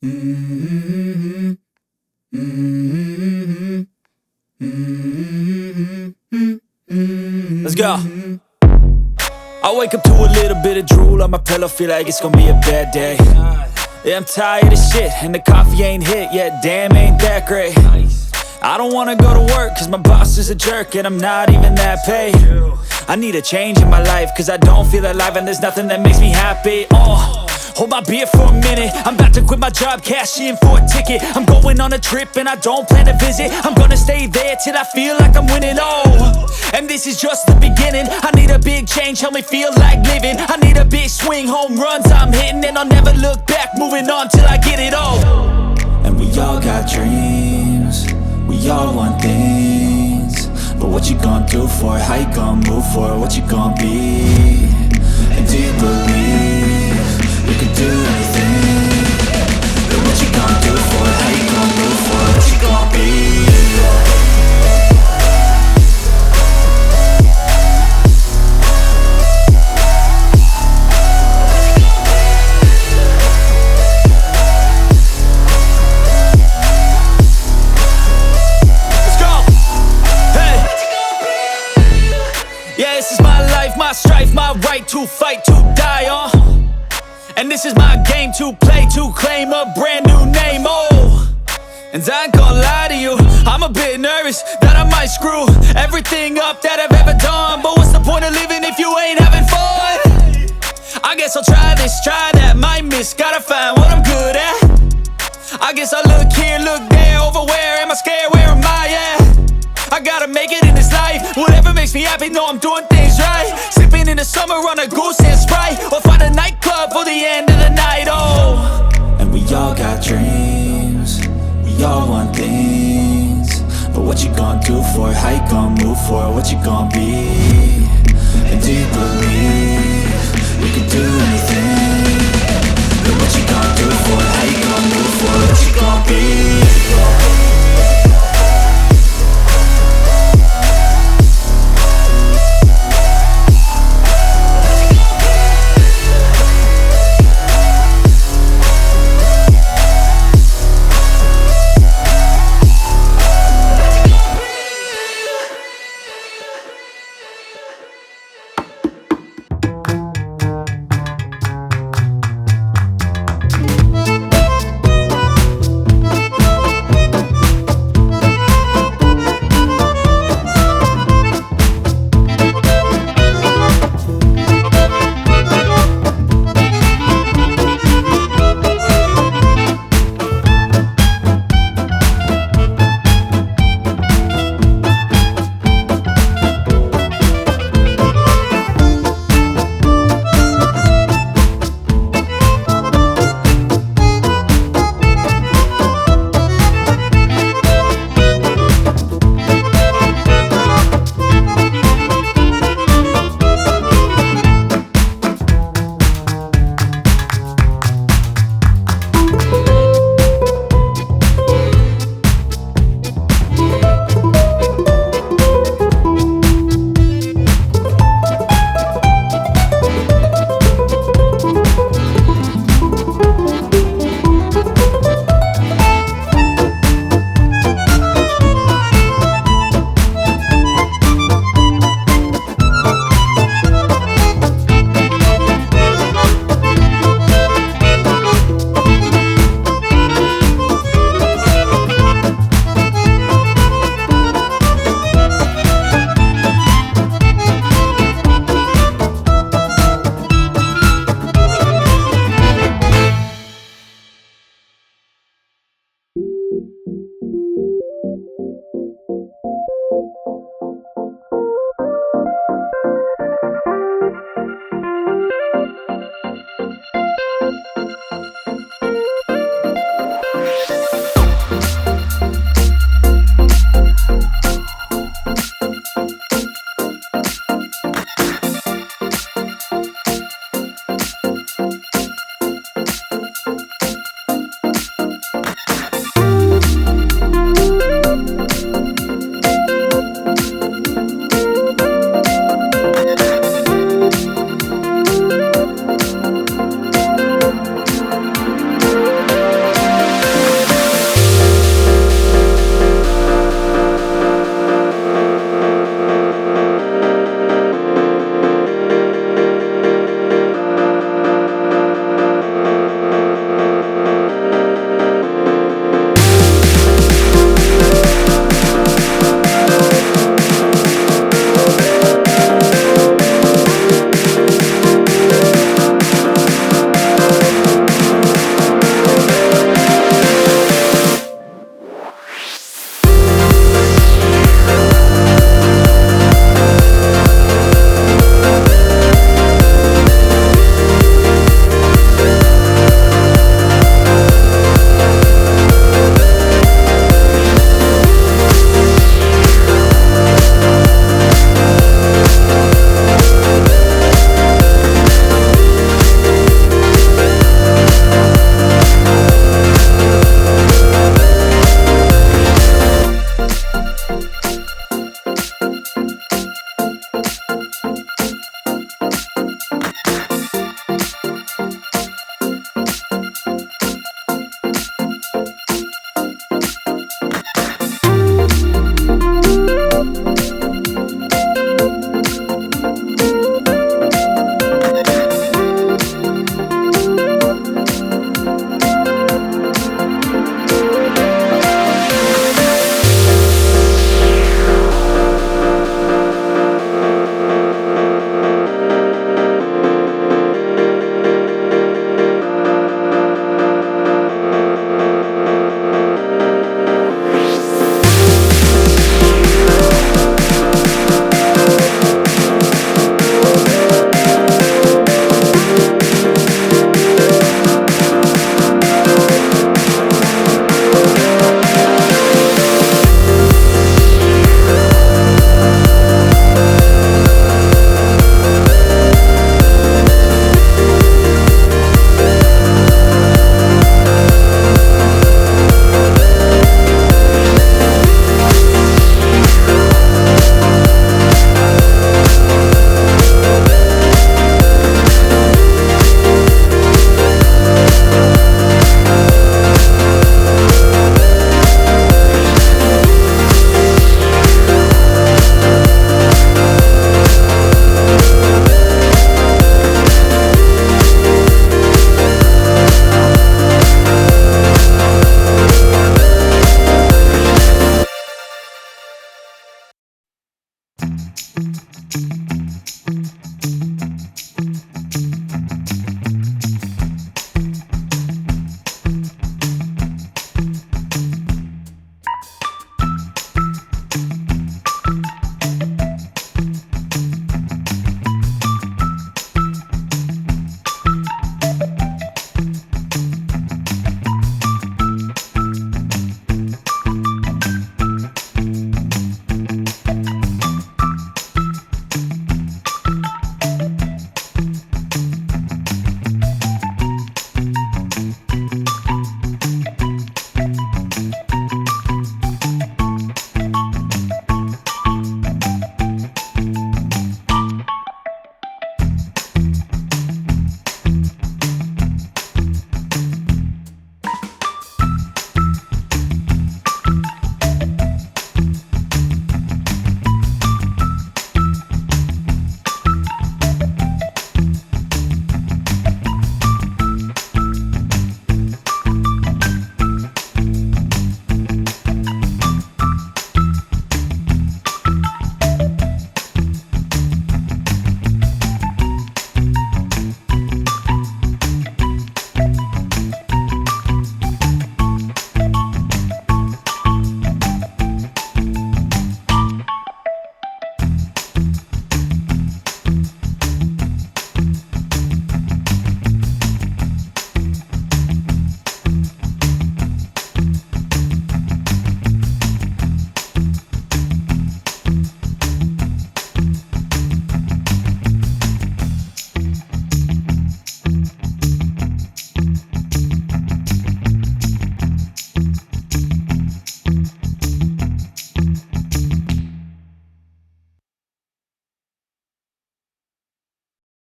Let's go. I wake up to a little bit of drool on my pillow, feel like it's gonna be a bad day. Yeah, I'm tired of shit, and the coffee ain't hit yet, damn ain't that great. I don't wanna go to work, cause my boss is a jerk, and I'm not even that paid. I need a change in my life, cause I don't feel alive, and there's nothing that makes me happy. Hold my beer for a minute, I'm about to quit my job, cash in for a ticket. I'm going on a trip and I don't plan to visit. I'm gonna stay there till I feel like I'm winning, and this is just the beginning. I need a big change, help me feel like living. I need a big swing, home runs I'm hitting, and I'll never look back, moving on till I get it all. And we all got dreams, we all want things, but what you gonna do for it? How you gonna move for it? What you gonna be? And do you believe you can do anything? But what you gonna do for it? How you gonna move for it? What you gonna be? My strife, my right to fight, to die on. And this is my game to play, to claim a brand new name, And I ain't gonna lie to you, I'm a bit nervous that I might screw everything up that I've ever done. But what's the point of living if you ain't having fun? I guess I'll try this, try that, might miss, gotta find what I'm good at. I guess I look here, look there, over where am I scared, where am I at? I gotta make it in this life, whatever makes me happy, know I'm doing things right. Sipping in the summer on a goose and Sprite, or find a nightclub for the end of the night, And we all got dreams, we all want things, but what you gonna do for it? How you gonna move for it? What you gonna be? And do you believe you can do anything? But what you gonna do?